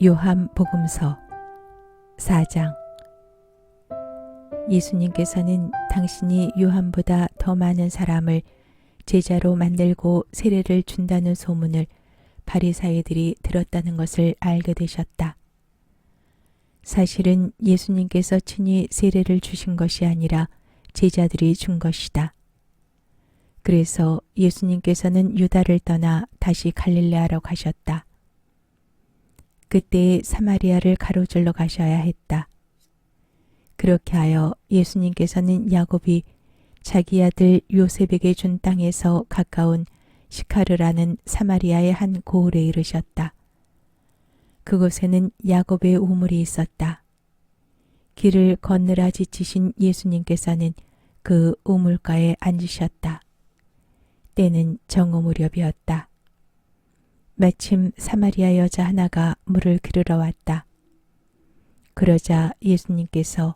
요한복음서 4장. 예수님께서는 당신이 요한보다 더 많은 사람을 제자로 만들고 세례를 준다는 소문을 바리사이들이 들었다는 것을 알게 되셨다. 사실은 예수님께서 친히 세례를 주신 것이 아니라 제자들이 준 것이다. 그래서 예수님께서는 유다를 떠나 다시 갈릴레아로 가셨다. 그때 사마리아를 가로질러 가셔야 했다. 그렇게 하여 예수님께서는 야곱이 자기 아들 요셉에게 준 땅에서 가까운 시카르라는 사마리아의 한 고을에 이르셨다. 그곳에는 야곱의 우물이 있었다. 길을 건너라 지치신 예수님께서는 그 우물가에 앉으셨다. 때는 정오 무렵이었다. 마침 사마리아 여자 하나가 물을 기르러 왔다. 그러자 예수님께서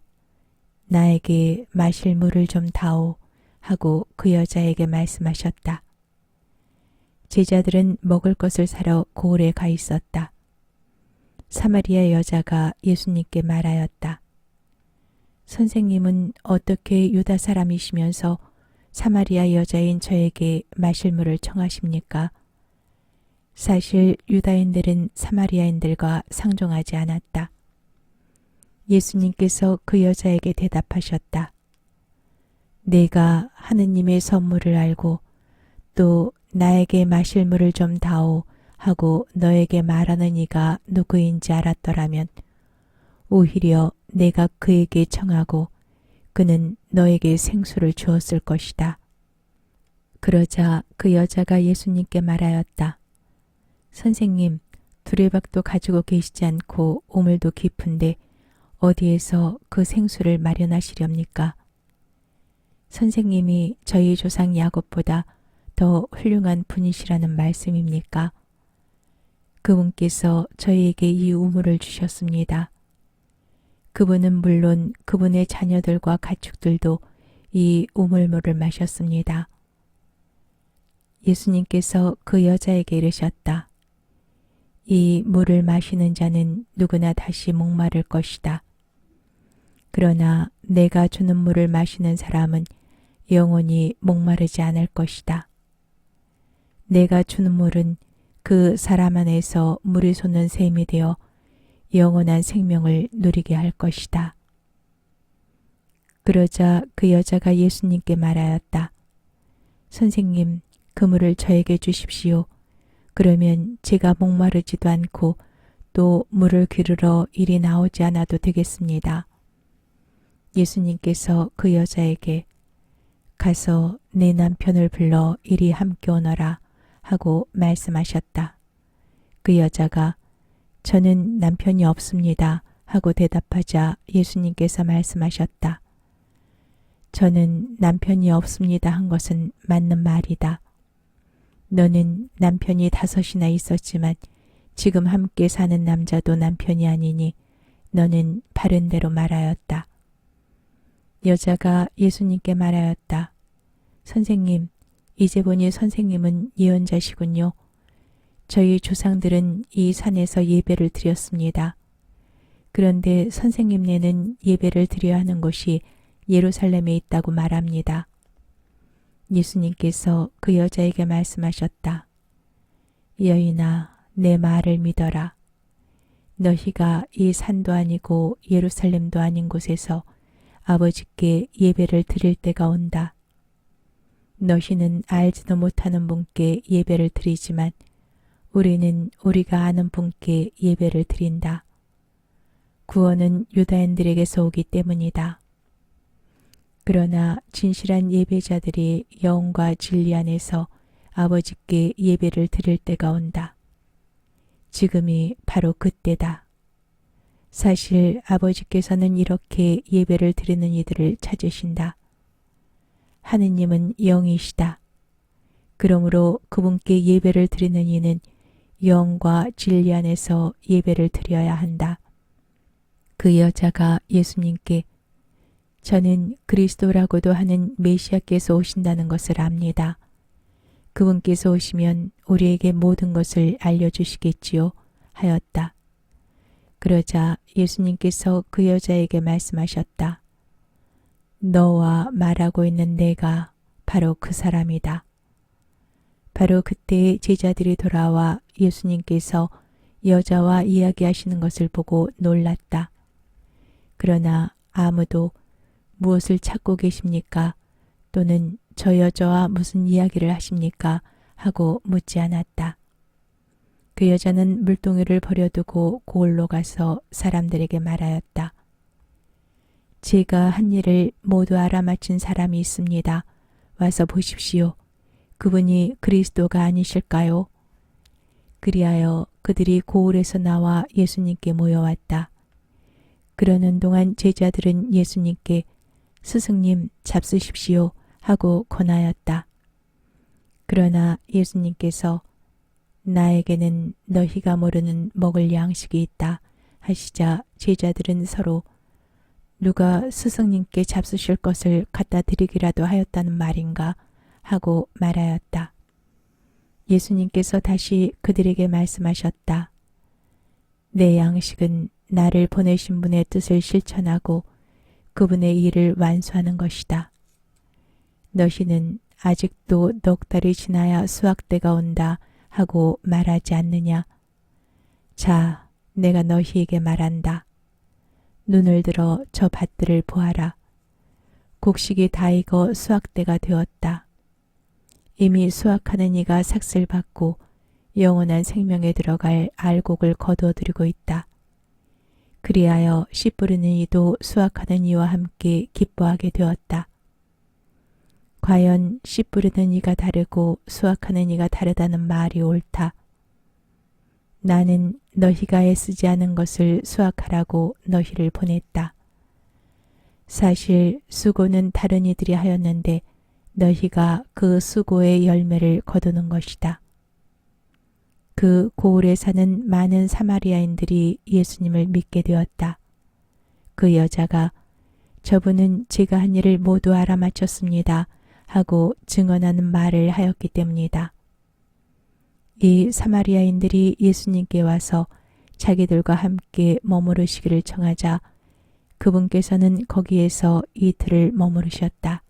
나에게 마실 물을 좀 다오 하고 그 여자에게 말씀하셨다. 제자들은 먹을 것을 사러 고을에 가 있었다. 사마리아 여자가 예수님께 말하였다. 선생님은 어떻게 유다 사람이시면서 사마리아 여자인 저에게 마실 물을 청하십니까? 사실 유다인들은 사마리아인들과 상종하지 않았다. 예수님께서 그 여자에게 대답하셨다. 내가 하느님의 선물을 알고 또 나에게 마실 물을 좀 다오 하고 너에게 말하는 이가 누구인지 알았더라면 오히려 내가 그에게 청하고 그는 너에게 생수를 주었을 것이다. 그러자 그 여자가 예수님께 말하였다. 선생님, 두레박도 가지고 계시지 않고 우물도 깊은데 어디에서 그 생수를 마련하시렵니까? 선생님이 저희 조상 야곱보다 더 훌륭한 분이시라는 말씀입니까? 그분께서 저희에게 이 우물을 주셨습니다. 그분은 물론 그분의 자녀들과 가축들도 이 우물물을 마셨습니다. 예수님께서 그 여자에게 이르셨다. 이 물을 마시는 자는 누구나 다시 목마를 것이다. 그러나 내가 주는 물을 마시는 사람은 영원히 목마르지 않을 것이다. 내가 주는 물은 그 사람 안에서 물이 솟는 샘이 되어 영원한 생명을 누리게 할 것이다. 그러자 그 여자가 예수님께 말하였다. 선생님, 그 물을 저에게 주십시오. 그러면 제가 목마르지도 않고 또 물을 기르러 이리 나오지 않아도 되겠습니다. 예수님께서 그 여자에게 가서 내 남편을 불러 이리 함께 오너라 하고 말씀하셨다. 그 여자가 저는 남편이 없습니다 하고 대답하자 예수님께서 말씀하셨다. 저는 남편이 없습니다 한 것은 맞는 말이다. 너는 남편이 5이나 있었지만 지금 함께 사는 남자도 남편이 아니니 너는 바른 대로 말하였다. 여자가 예수님께 말하였다. 선생님, 이제 보니 선생님은 예언자시군요. 저희 조상들은 이 산에서 예배를 드렸습니다. 그런데 선생님네는 예배를 드려야 하는 곳이 예루살렘에 있다고 말합니다. 예수님께서 그 여자에게 말씀하셨다. 여인아, 내 말을 믿어라. 너희가 이 산도 아니고 예루살렘도 아닌 곳에서 아버지께 예배를 드릴 때가 온다. 너희는 알지도 못하는 분께 예배를 드리지만 우리는 우리가 아는 분께 예배를 드린다. 구원은 유다인들에게서 오기 때문이다. 그러나 진실한 예배자들이 영과 진리 안에서 아버지께 예배를 드릴 때가 온다. 지금이 바로 그때다. 사실 아버지께서는 이렇게 예배를 드리는 이들을 찾으신다. 하느님은 영이시다. 그러므로 그분께 예배를 드리는 이는 영과 진리 안에서 예배를 드려야 한다. 그 여자가 예수님께 저는 그리스도라고도 하는 메시아께서 오신다는 것을 압니다. 그분께서 오시면 우리에게 모든 것을 알려주시겠지요 하였다. 그러자 예수님께서 그 여자에게 말씀하셨다. 너와 말하고 있는 내가 바로 그 사람이다. 바로 그때 제자들이 돌아와 예수님께서 여자와 이야기하시는 것을 보고 놀랐다. 그러나 아무도 무엇을 찾고 계십니까? 또는 저 여자와 무슨 이야기를 하십니까? 하고 묻지 않았다. 그 여자는 물동이를 버려두고 고을로 가서 사람들에게 말하였다. 제가 한 일을 모두 알아맞힌 사람이 있습니다. 와서 보십시오. 그분이 그리스도가 아니실까요? 그리하여 그들이 고을에서 나와 예수님께 모여왔다. 그러는 동안 제자들은 예수님께 스승님 잡수십시오 하고 권하였다. 그러나 예수님께서 나에게는 너희가 모르는 먹을 양식이 있다 하시자 제자들은 서로 누가 스승님께 잡수실 것을 갖다 드리기라도 하였다는 말인가 하고 말하였다. 예수님께서 다시 그들에게 말씀하셨다. 내 양식은 나를 보내신 분의 뜻을 실천하고 그분의 일을 완수하는 것이다. 너희는 아직도 넉 달이 지나야 수확 때가 온다 하고 말하지 않느냐? 자, 내가 너희에게 말한다. 눈을 들어 저 밭들을 보아라. 곡식이 다 익어 수확 때가 되었다. 이미 수확하는 이가 삭슬 받고 영원한 생명에 들어갈 알곡을 거두어들이고 있다. 그리하여 씨 뿌리는 이도 수확하는 이와 함께 기뻐하게 되었다. 과연 씨 뿌리는 이가 다르고 수확하는 이가 다르다는 말이 옳다. 나는 너희가 애쓰지 않은 것을 수확하라고 너희를 보냈다. 사실 수고는 다른 이들이 하였는데 너희가 그 수고의 열매를 거두는 것이다. 그 고을에 사는 많은 사마리아인들이 예수님을 믿게 되었다. 그 여자가 저분은 제가 한 일을 모두 알아맞혔습니다 하고 증언하는 말을 하였기 때문이다. 이 사마리아인들이 예수님께 와서 자기들과 함께 머무르시기를 청하자 그분께서는 거기에서 이틀을 머무르셨다.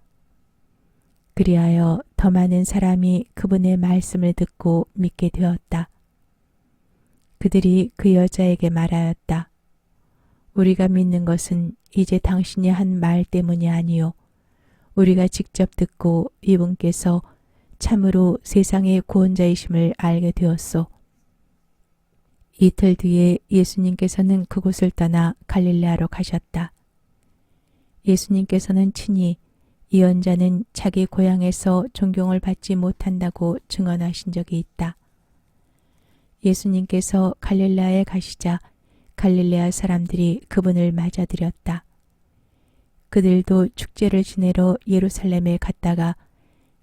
그리하여 더 많은 사람이 그분의 말씀을 듣고 믿게 되었다. 그들이 그 여자에게 말하였다. 우리가 믿는 것은 이제 당신이 한 말 때문이 아니요. 우리가 직접 듣고 이분께서 참으로 세상의 구원자이심을 알게 되었소. 이틀 뒤에 예수님께서는 그곳을 떠나 갈릴레아로 가셨다. 예수님께서는 친히 예언자는 자기 고향에서 존경을 받지 못한다고 증언하신 적이 있다. 예수님께서 갈릴레아에 가시자 갈릴레아 사람들이 그분을 맞아들였다. 그들도 축제를 지내러 예루살렘에 갔다가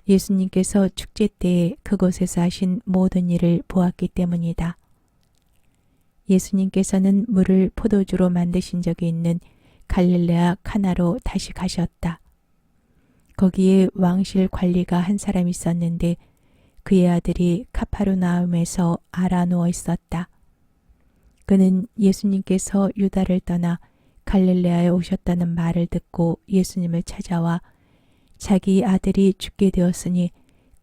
예수님께서 축제 때에 그곳에서 하신 모든 일을 보았기 때문이다. 예수님께서는 물을 포도주로 만드신 적이 있는 갈릴레아 카나로 다시 가셨다. 거기에 왕실 관리가 한 사람 있었는데 그의 아들이 카파르나움에서 알아 누워 있었다. 그는 예수님께서 유다를 떠나 갈릴레아에 오셨다는 말을 듣고 예수님을 찾아와 자기 아들이 죽게 되었으니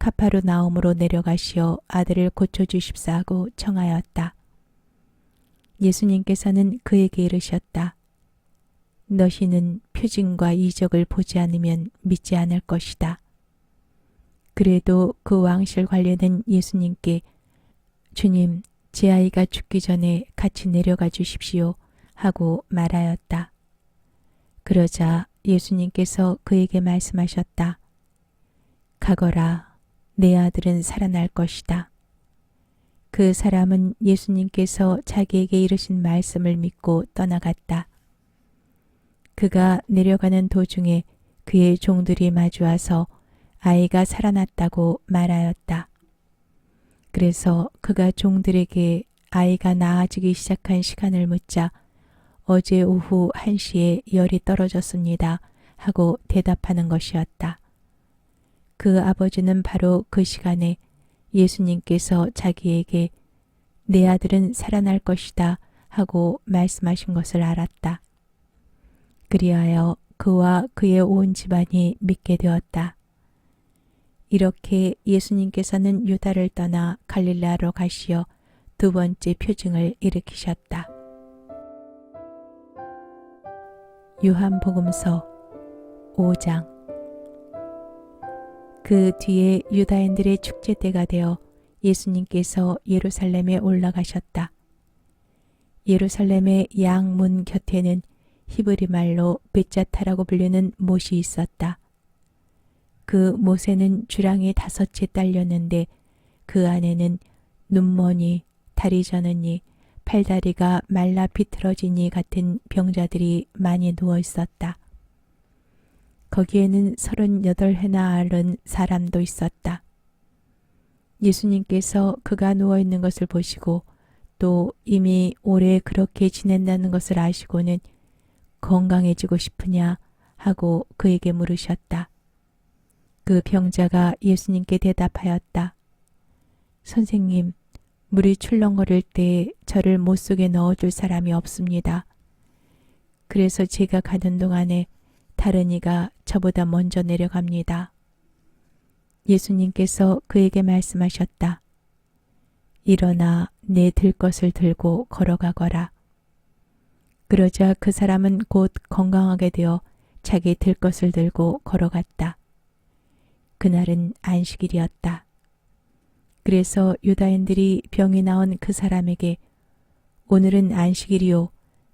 카파르나움으로 내려가시어 아들을 고쳐주십사 하고 청하였다. 예수님께서는 그에게 이르셨다. 너희는 표징과 이적을 보지 않으면 믿지 않을 것이다. 그래도 그 왕실 관리는 예수님께 주님, 제 아이가 죽기 전에 같이 내려가 주십시오 하고 말하였다. 그러자 예수님께서 그에게 말씀하셨다. 가거라, 내 아들은 살아날 것이다. 그 사람은 예수님께서 자기에게 이르신 말씀을 믿고 떠나갔다. 그가 내려가는 도중에 그의 종들이 마주와서 아이가 살아났다고 말하였다. 그래서 그가 종들에게 아이가 나아지기 시작한 시간을 묻자 어제 오후 1시에 열이 떨어졌습니다 하고 대답하는 것이었다. 그 아버지는 바로 그 시간에 예수님께서 자기에게 내 아들은 살아날 것이다 하고 말씀하신 것을 알았다. 그리하여 그와 그의 온 집안이 믿게 되었다. 이렇게 예수님께서는 유다를 떠나 갈릴라로 가시어 두 번째 표징을 일으키셨다. 요한복음서 5장. 그 뒤에 유다인들의 축제 때가 되어 예수님께서 예루살렘에 올라가셨다. 예루살렘의 양문 곁에는 히브리 말로 벳자타라고 불리는 못이 있었다. 그 못에는 주랑이 5채 딸렸는데 그 안에는 눈머니, 다리 저느니, 팔다리가 말라 비틀어지니 같은 병자들이 많이 누워 있었다. 거기에는 38해나 앓은 사람도 있었다. 예수님께서 그가 누워 있는 것을 보시고 또 이미 오래 그렇게 지낸다는 것을 아시고는 건강해지고 싶으냐 하고 그에게 물으셨다. 그 병자가 예수님께 대답하였다. 선생님, 물이 출렁거릴 때 저를 못 속에 넣어줄 사람이 없습니다. 그래서 제가 가는 동안에 다른 이가 저보다 먼저 내려갑니다. 예수님께서 그에게 말씀하셨다. 일어나 내 들 것을 들고 걸어가거라. 그러자 그 사람은 곧 건강하게 되어 자기 들 것을 들고 걸어갔다. 그날은 안식일이었다. 그래서 유다인들이 병이 나온 그 사람에게 오늘은 안식일이요.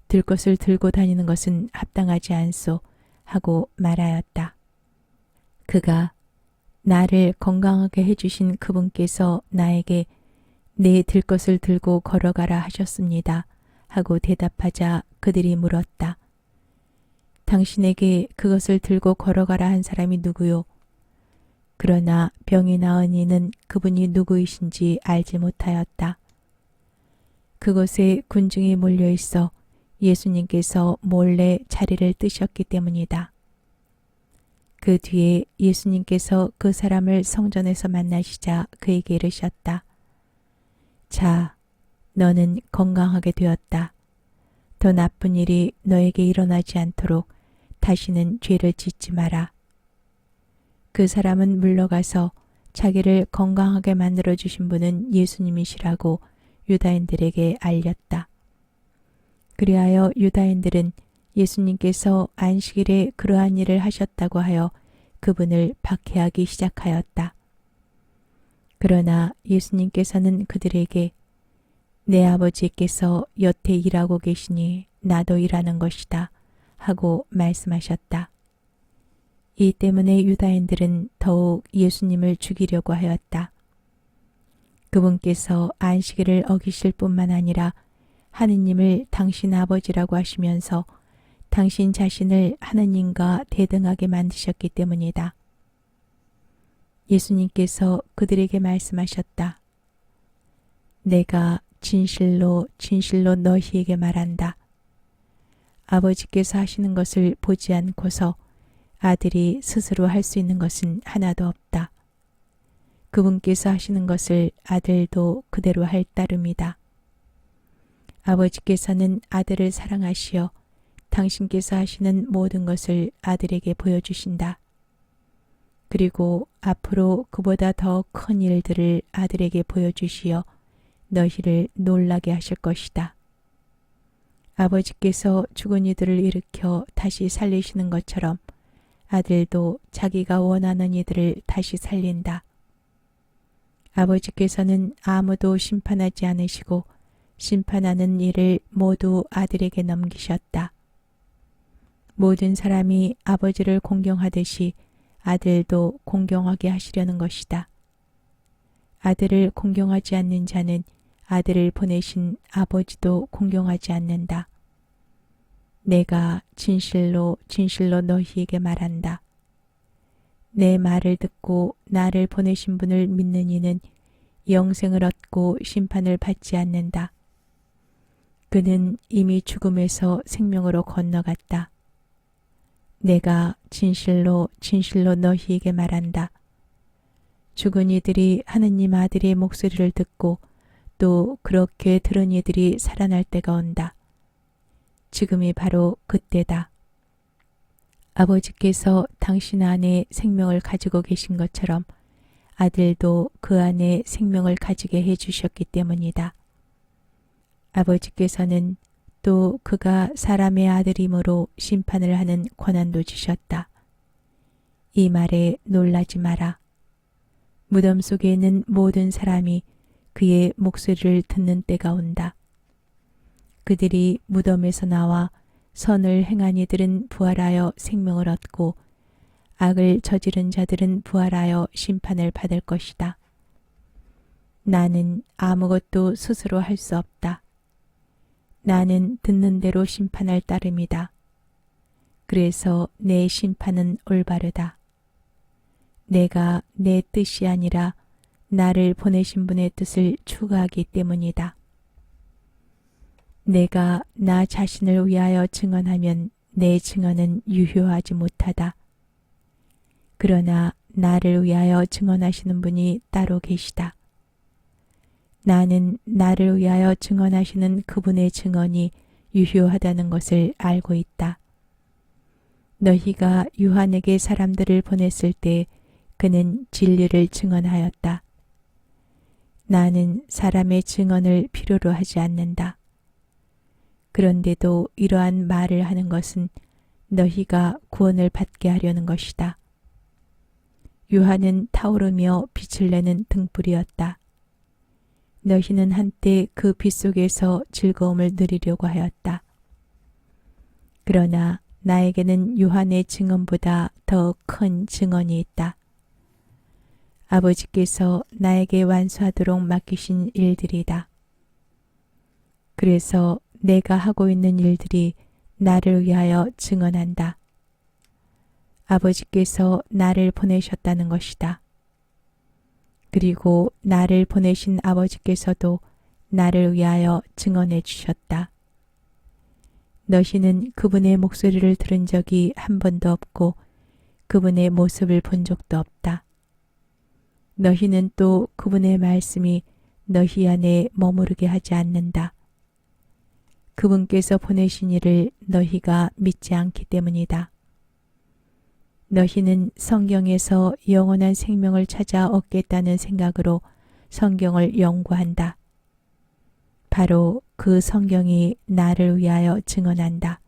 들 것을 들고 다니는 것은 합당하지 않소 하고 말하였다. 그가 나를 건강하게 해주신 그분께서 나에게 내 들 것을 들고 걸어가라 하셨습니다. 하고 대답하자 그들이 물었다. 당신에게 그것을 들고 걸어가라 한 사람이 누구요? 그러나 병이 나은 이는 그분이 누구이신지 알지 못하였다. 그곳에 군중이 몰려 있어 예수님께서 몰래 자리를 뜨셨기 때문이다. 그 뒤에 예수님께서 그 사람을 성전에서 만나시자 그에게 이르셨다. 자, 너는 건강하게 되었다. 더 나쁜 일이 너에게 일어나지 않도록 다시는 죄를 짓지 마라. 그 사람은 물러가서 자기를 건강하게 만들어주신 분은 예수님이시라고 유다인들에게 알렸다. 그리하여 유다인들은 예수님께서 안식일에 그러한 일을 하셨다고 하여 그분을 박해하기 시작하였다. 그러나 예수님께서는 그들에게 내 아버지께서 여태 일하고 계시니 나도 일하는 것이다 하고 말씀하셨다. 이 때문에 유다인들은 더욱 예수님을 죽이려고 하였다. 그분께서 안식일을 어기실 뿐만 아니라 하느님을 당신 아버지라고 하시면서 당신 자신을 하느님과 대등하게 만드셨기 때문이다. 예수님께서 그들에게 말씀하셨다. 내가 진실로 진실로 너희에게 말한다. 아버지께서 하시는 것을 보지 않고서 아들이 스스로 할 수 있는 것은 하나도 없다. 그분께서 하시는 것을 아들도 그대로 할 따름이다. 아버지께서는 아들을 사랑하시어 당신께서 하시는 모든 것을 아들에게 보여주신다. 그리고 앞으로 그보다 더 큰 일들을 아들에게 보여주시어 너희를 놀라게 하실 것이다. 아버지께서 죽은 이들을 일으켜 다시 살리시는 것처럼 아들도 자기가 원하는 이들을 다시 살린다. 아버지께서는 아무도 심판하지 않으시고 심판하는 일을 모두 아들에게 넘기셨다. 모든 사람이 아버지를 공경하듯이 아들도 공경하게 하시려는 것이다. 아들을 공경하지 않는 자는 아들을 보내신 아버지도 공경하지 않는다. 내가 진실로 진실로 너희에게 말한다. 내 말을 듣고 나를 보내신 분을 믿는 이는 영생을 얻고 심판을 받지 않는다. 그는 이미 죽음에서 생명으로 건너갔다. 내가 진실로 진실로 너희에게 말한다. 죽은 이들이 하느님 아들의 목소리를 듣고 또 그렇게 들은 이들이 살아날 때가 온다. 지금이 바로 그때다. 아버지께서 당신 안에 생명을 가지고 계신 것처럼 아들도 그 안에 생명을 가지게 해주셨기 때문이다. 아버지께서는 또 그가 사람의 아들이므로 심판을 하는 권한도 주셨다. 이 말에 놀라지 마라. 무덤 속에 있는 모든 사람이 그의 목소리를 듣는 때가 온다. 그들이 무덤에서 나와 선을 행한 이들은 부활하여 생명을 얻고 악을 저지른 자들은 부활하여 심판을 받을 것이다. 나는 아무것도 스스로 할 수 없다. 나는 듣는 대로 심판할 따름이다. 그래서 내 심판은 올바르다. 내가 내 뜻이 아니라 나를 보내신 분의 뜻을 추구하기 때문이다. 내가 나 자신을 위하여 증언하면 내 증언은 유효하지 못하다. 그러나 나를 위하여 증언하시는 분이 따로 계시다. 나는 나를 위하여 증언하시는 그분의 증언이 유효하다는 것을 알고 있다. 너희가 요한에게 사람들을 보냈을 때 그는 진리를 증언하였다. 나는 사람의 증언을 필요로 하지 않는다. 그런데도 이러한 말을 하는 것은 너희가 구원을 받게 하려는 것이다. 요한은 타오르며 빛을 내는 등불이었다. 너희는 한때 그 빛 속에서 즐거움을 누리려고 하였다. 그러나 나에게는 요한의 증언보다 더 큰 증언이 있다. 아버지께서 나에게 완수하도록 맡기신 일들이다. 그래서 내가 하고 있는 일들이 나를 위하여 증언한다. 아버지께서 나를 보내셨다는 것이다. 그리고 나를 보내신 아버지께서도 나를 위하여 증언해 주셨다. 너희는 그분의 목소리를 들은 적이 한 번도 없고 그분의 모습을 본 적도 없다. 너희는 또 그분의 말씀이 너희 안에 머무르게 하지 않는다. 그분께서 보내신 이를 너희가 믿지 않기 때문이다. 너희는 성경에서 영원한 생명을 찾아 얻겠다는 생각으로 성경을 연구한다. 바로 그 성경이 나를 위하여 증언한다.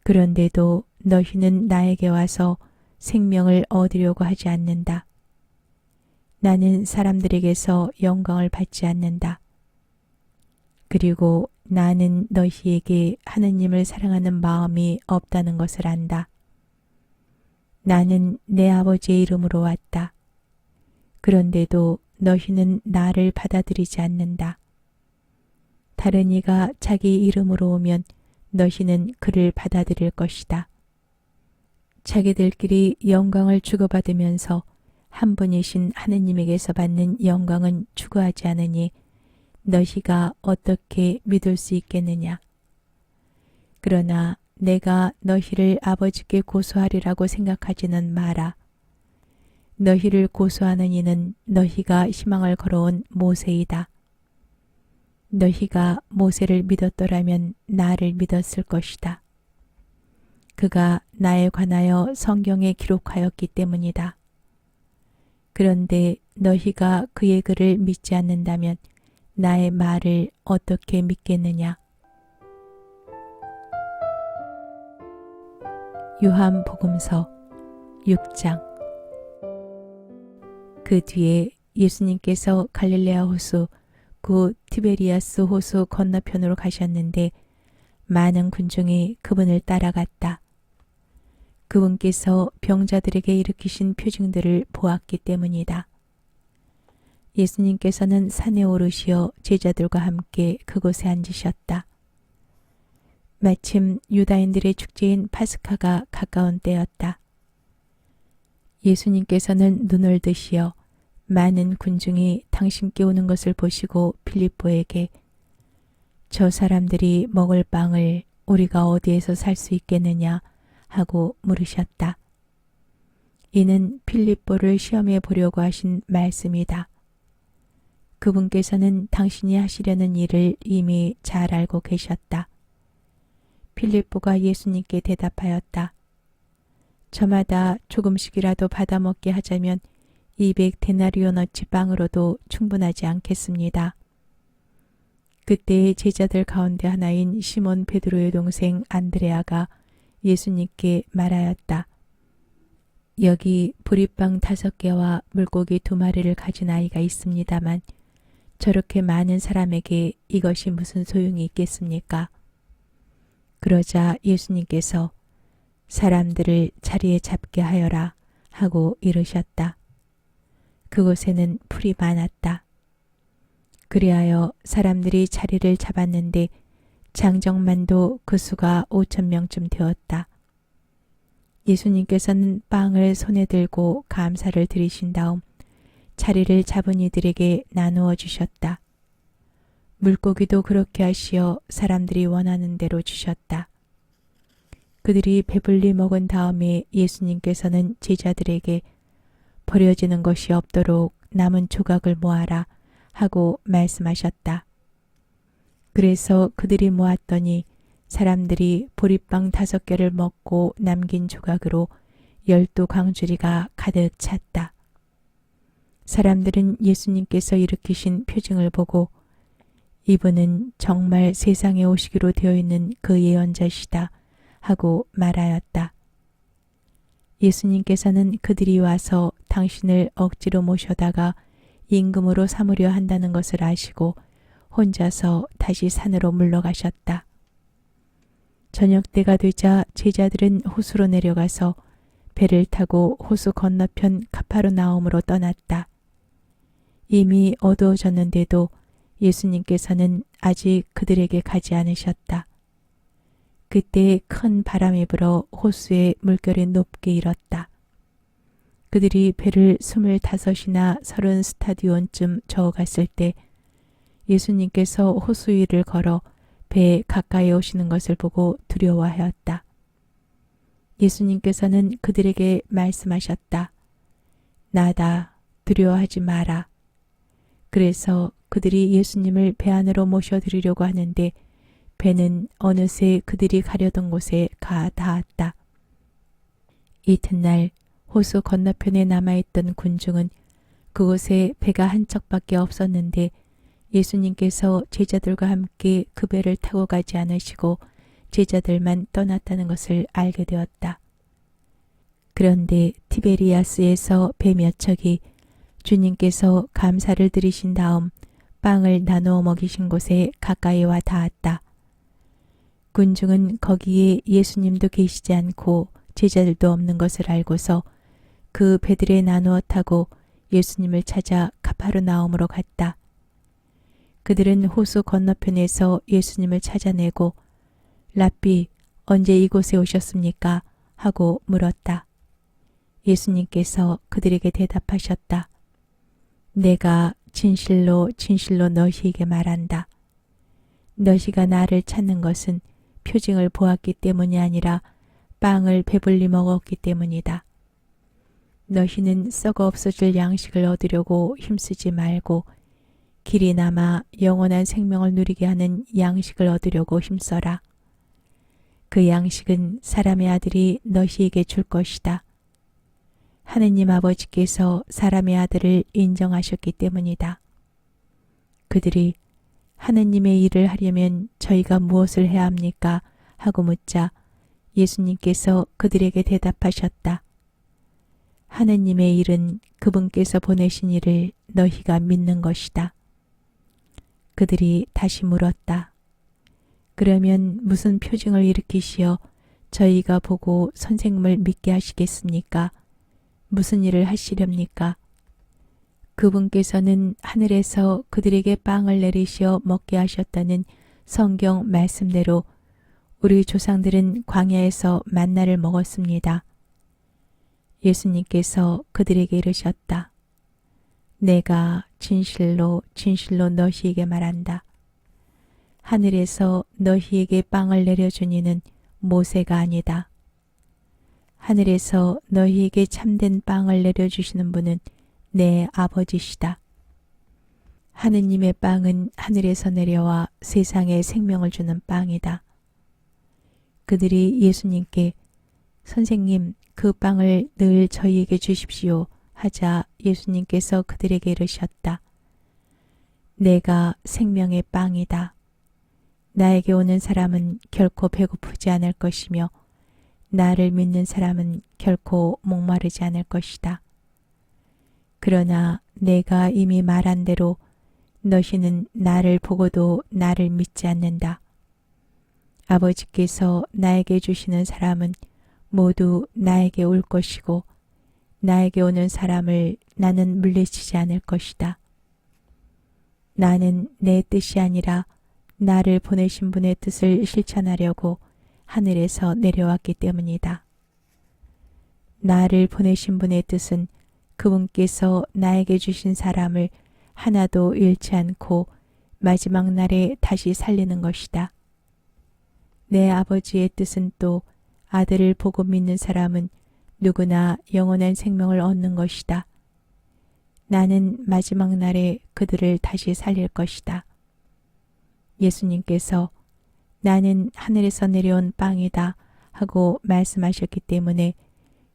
그런데도 너희는 나에게 와서 생명을 얻으려고 하지 않는다. 나는 사람들에게서 영광을 받지 않는다. 그리고 나는 너희에게 하느님을 사랑하는 마음이 없다는 것을 안다. 나는 내 아버지의 이름으로 왔다. 그런데도 너희는 나를 받아들이지 않는다. 다른 이가 자기 이름으로 오면 너희는 그를 받아들일 것이다. 자기들끼리 영광을 주고받으면서 한 분이신 하느님에게서 받는 영광은 추구하지 않으니 너희가 어떻게 믿을 수 있겠느냐. 그러나 내가 너희를 아버지께 고소하리라고 생각하지는 마라. 너희를 고소하는 이는 너희가 희망을 걸어온 모세이다. 너희가 모세를 믿었더라면 나를 믿었을 것이다. 그가 나에 관하여 성경에 기록하였기 때문이다. 그런데 너희가 그의 글을 믿지 않는다면 나의 말을 어떻게 믿겠느냐? 요한복음서 6장. 그 뒤에 예수님께서 갈릴레아 호수 곧 티베리아스 호수 건너편으로 가셨는데 많은 군중이 그분을 따라갔다. 그분께서 병자들에게 일으키신 표징들을 보았기 때문이다. 예수님께서는 산에 오르시어 제자들과 함께 그곳에 앉으셨다. 마침 유다인들의 축제인 파스카가 가까운 때였다. 예수님께서는 눈을 드시어 많은 군중이 당신께 오는 것을 보시고 빌립보에게 저 사람들이 먹을 빵을 우리가 어디에서 살 수 있겠느냐 하고 물으셨다. 이는 빌립보를 시험해 보려고 하신 말씀이다. 그분께서는 당신이 하시려는 일을 이미 잘 알고 계셨다. 빌립보가 예수님께 대답하였다. 저마다 조금씩이라도 받아먹게 하자면 200데나리온어치 빵으로도 충분하지 않겠습니다. 그때 제자들 가운데 하나인 시몬 베드로의 동생 안드레아가 예수님께 말하였다. 여기 보리빵 5개와 물고기 2마리를 가진 아이가 있습니다만 저렇게 많은 사람에게 이것이 무슨 소용이 있겠습니까? 그러자 예수님께서 사람들을 자리에 잡게 하여라 하고 이르셨다. 그곳에는 풀이 많았다. 그리하여 사람들이 자리를 잡았는데 장정만도 그 수가 5,000명쯤 되었다. 예수님께서는 빵을 손에 들고 감사를 드리신 다음 자리를 잡은 이들에게 나누어 주셨다. 물고기도 그렇게 하시어 사람들이 원하는 대로 주셨다. 그들이 배불리 먹은 다음에 예수님께서는 제자들에게 버려지는 것이 없도록 남은 조각을 모아라 하고 말씀하셨다. 그래서 그들이 모았더니 사람들이 보리빵 5개를 먹고 남긴 조각으로 12광주리가 가득 찼다. 사람들은 예수님께서 일으키신 표징을 보고 이분은 정말 세상에 오시기로 되어 있는 그 예언자시다 하고 말하였다. 예수님께서는 그들이 와서 당신을 억지로 모셔다가 임금으로 삼으려 한다는 것을 아시고 혼자서 다시 산으로 물러가셨다. 저녁 때가 되자 제자들은 호수로 내려가서 배를 타고 호수 건너편 가파르나움으로 떠났다. 이미 어두워졌는데도 예수님께서는 아직 그들에게 가지 않으셨다. 그때 큰 바람이 불어 호수의 물결이 높게 일었다. 그들이 배를 25이나 30스타디온쯤 저어갔을 때 예수님께서 호수 위를 걸어 배에 가까이 오시는 것을 보고 두려워하였다. 예수님께서는 그들에게 말씀하셨다. 나다, 두려워하지 마라. 그래서 그들이 예수님을 배 안으로 모셔드리려고 하는데 배는 어느새 그들이 가려던 곳에 가 닿았다. 이튿날 호수 건너편에 남아있던 군중은 그곳에 배가 한 척밖에 없었는데 예수님께서 제자들과 함께 그 배를 타고 가지 않으시고 제자들만 떠났다는 것을 알게 되었다. 그런데 티베리아스에서 배 몇 척이 주님께서 감사를 드리신 다음 빵을 나누어 먹이신 곳에 가까이 와 닿았다. 군중은 거기에 예수님도 계시지 않고 제자들도 없는 것을 알고서 그 배들에 나누어 타고 예수님을 찾아 가파르나움으로 갔다. 그들은 호수 건너편에서 예수님을 찾아내고 랍비, 언제 이곳에 오셨습니까? 하고 물었다. 예수님께서 그들에게 대답하셨다. 내가 진실로 진실로 너희에게 말한다. 너희가 나를 찾는 것은 표징을 보았기 때문이 아니라 빵을 배불리 먹었기 때문이다. 너희는 썩어 없어질 양식을 얻으려고 힘쓰지 말고 길이 남아 영원한 생명을 누리게 하는 양식을 얻으려고 힘써라. 그 양식은 사람의 아들이 너희에게 줄 것이다. 하느님 아버지께서 사람의 아들을 인정하셨기 때문이다. 그들이 하느님의 일을 하려면 저희가 무엇을 해야 합니까? 하고 묻자 예수님께서 그들에게 대답하셨다. 하느님의 일은 그분께서 보내신 일을 너희가 믿는 것이다. 그들이 다시 물었다. 그러면 무슨 표징을 일으키시어 저희가 보고 선생님을 믿게 하시겠습니까? 무슨 일을 하시렵니까? 그분께서는 하늘에서 그들에게 빵을 내리시어 먹게 하셨다는 성경 말씀대로 우리 조상들은 광야에서 만나를 먹었습니다. 예수님께서 그들에게 이르셨다. 내가 진실로 진실로 너희에게 말한다. 하늘에서 너희에게 빵을 내려준 이는 모세가 아니다. 하늘에서 너희에게 참된 빵을 내려주시는 분은 내 아버지시다. 하느님의 빵은 하늘에서 내려와 세상에 생명을 주는 빵이다. 그들이 예수님께 선생님, 그 빵을 늘 저희에게 주십시오 하자 예수님께서 그들에게 이르셨다. 내가 생명의 빵이다. 나에게 오는 사람은 결코 배고프지 않을 것이며 나를 믿는 사람은 결코 목마르지 않을 것이다. 그러나 내가 이미 말한 대로 너희는 나를 보고도 나를 믿지 않는다. 아버지께서 나에게 주시는 사람은 모두 나에게 올 것이고 나에게 오는 사람을 나는 물리치지 않을 것이다. 나는 내 뜻이 아니라 나를 보내신 분의 뜻을 실천하려고 하늘에서 내려왔기 때문이다. 나를 보내신 분의 뜻은 그분께서 나에게 주신 사람을 하나도 잃지 않고 마지막 날에 다시 살리는 것이다. 내 아버지의 뜻은 또 아들을 보고 믿는 사람은 누구나 영원한 생명을 얻는 것이다. 나는 마지막 날에 그들을 다시 살릴 것이다. 예수님께서 나는 하늘에서 내려온 빵이다 하고 말씀하셨기 때문에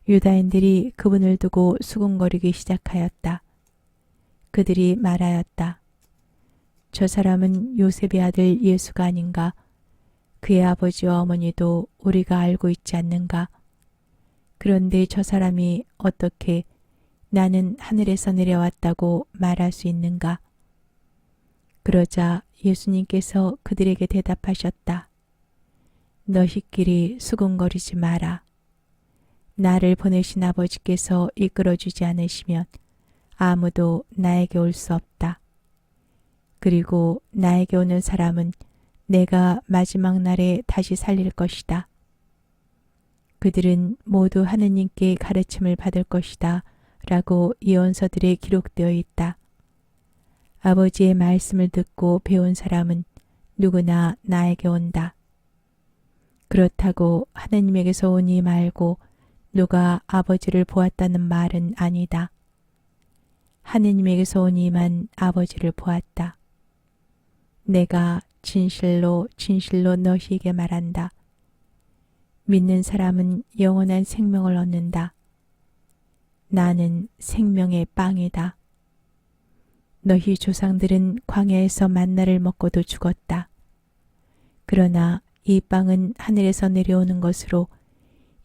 유다인들이 그분을 두고 수군거리기 시작하였다. 그들이 말하였다. 저 사람은 요셉의 아들 예수가 아닌가? 그의 아버지와 어머니도 우리가 알고 있지 않는가? 그런데 저 사람이 어떻게 나는 하늘에서 내려왔다고 말할 수 있는가? 그러자 예수님께서 그들에게 대답하셨다. 너희끼리 수군거리지 마라. 나를 보내신 아버지께서 이끌어주지 않으시면 아무도 나에게 올 수 없다. 그리고 나에게 오는 사람은 내가 마지막 날에 다시 살릴 것이다. 그들은 모두 하느님께 가르침을 받을 것이다 라고 예언서들에 기록되어 있다. 아버지의 말씀을 듣고 배운 사람은 누구나 나에게 온다. 그렇다고 하느님에게서 오니 말고 누가 아버지를 보았다는 말은 아니다. 하느님에게서 오니만 아버지를 보았다. 내가 진실로 진실로 너희에게 말한다. 믿는 사람은 영원한 생명을 얻는다. 나는 생명의 빵이다. 너희 조상들은 광야에서 만나를 먹고도 죽었다. 그러나 이 빵은 하늘에서 내려오는 것으로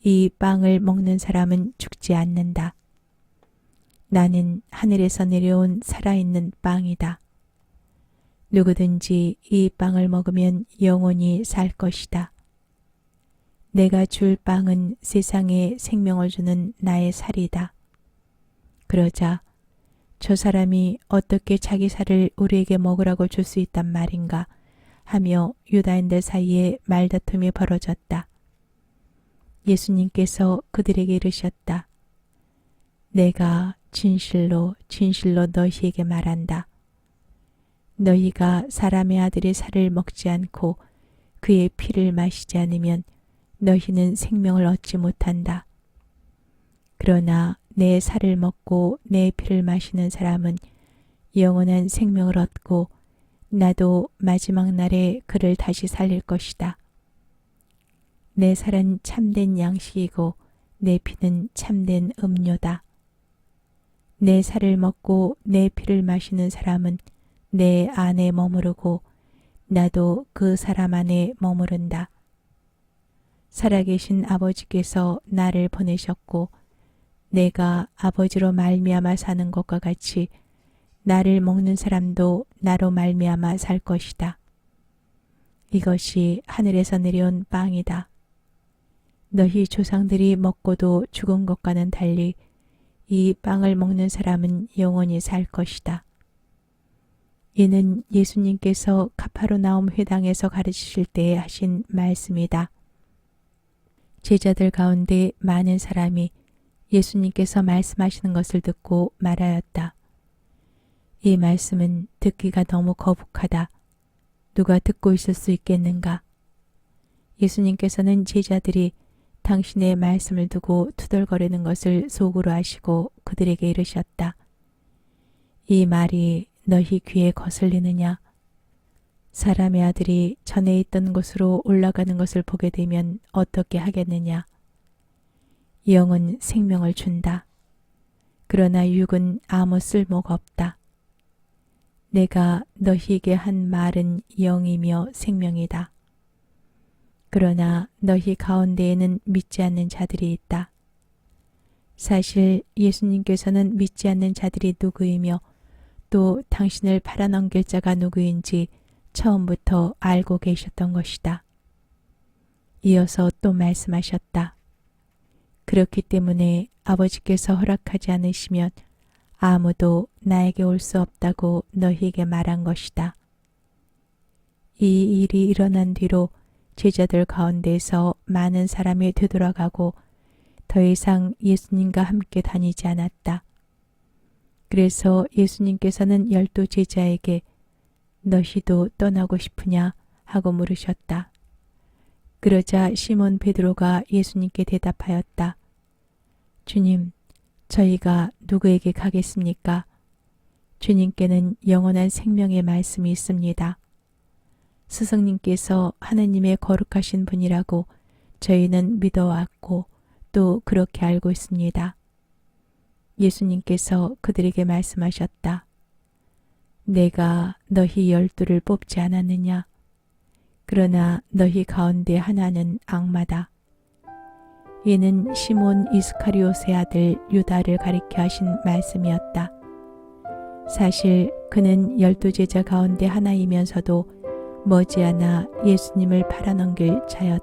이 빵을 먹는 사람은 죽지 않는다. 나는 하늘에서 내려온 살아있는 빵이다. 누구든지 이 빵을 먹으면 영원히 살 것이다. 내가 줄 빵은 세상에 생명을 주는 나의 살이다. 그러자 저 사람이 어떻게 자기 살을 우리에게 먹으라고 줄 수 있단 말인가 하며 유다인들 사이에 말다툼이 벌어졌다. 예수님께서 그들에게 이르셨다. 내가 진실로 진실로 너희에게 말한다. 너희가 사람의 아들의 살을 먹지 않고 그의 피를 마시지 않으면 너희는 생명을 얻지 못한다. 그러나 내 살을 먹고 내 피를 마시는 사람은 영원한 생명을 얻고 나도 마지막 날에 그를 다시 살릴 것이다. 내 살은 참된 양식이고 내 피는 참된 음료다. 내 살을 먹고 내 피를 마시는 사람은 내 안에 머무르고 나도 그 사람 안에 머무른다. 살아계신 아버지께서 나를 보내셨고 내가 아버지로 말미암아 사는 것과 같이 나를 먹는 사람도 나로 말미암아 살 것이다. 이것이 하늘에서 내려온 빵이다. 너희 조상들이 먹고도 죽은 것과는 달리 이 빵을 먹는 사람은 영원히 살 것이다. 이는 예수님께서 가파르나움 회당에서 가르치실 때에 하신 말씀이다. 제자들 가운데 많은 사람이 예수님께서 말씀하시는 것을 듣고 말하였다. 이 말씀은 듣기가 너무 거북하다. 누가 듣고 있을 수 있겠는가? 예수님께서는 제자들이 당신의 말씀을 두고 투덜거리는 것을 속으로 아시고 그들에게 이르셨다. 이 말이 너희 귀에 거슬리느냐? 사람의 아들이 전에 있던 곳으로 올라가는 것을 보게 되면 어떻게 하겠느냐? 영은 생명을 준다. 그러나 육은 아무 쓸모가 없다. 내가 너희에게 한 말은 영이며 생명이다. 그러나 너희 가운데에는 믿지 않는 자들이 있다. 사실 예수님께서는 믿지 않는 자들이 누구이며 또 당신을 팔아넘길 자가 누구인지 처음부터 알고 계셨던 것이다. 이어서 또 말씀하셨다. 그렇기 때문에 아버지께서 허락하지 않으시면 아무도 나에게 올 수 없다고 너희에게 말한 것이다. 이 일이 일어난 뒤로 제자들 가운데서 많은 사람이 되돌아가고 더 이상 예수님과 함께 다니지 않았다. 그래서 예수님께서는 12 제자에게 너희도 떠나고 싶으냐 하고 물으셨다. 그러자 시몬 베드로가 예수님께 대답하였다. 주님, 저희가 누구에게 가겠습니까? 주님께는 영원한 생명의 말씀이 있습니다. 스승님께서 하느님의 거룩하신 분이라고 저희는 믿어왔고 또 그렇게 알고 있습니다. 예수님께서 그들에게 말씀하셨다. 내가 너희 12를 뽑지 않았느냐? 그러나 너희 가운데 하나는 악마다. 이는 시몬 이스카리옷의 아들 유다를 가리켜 하신 말씀이었다. 사실 그는 12 제자 가운데 하나이면서도 머지않아 예수님을 팔아넘길 자였다.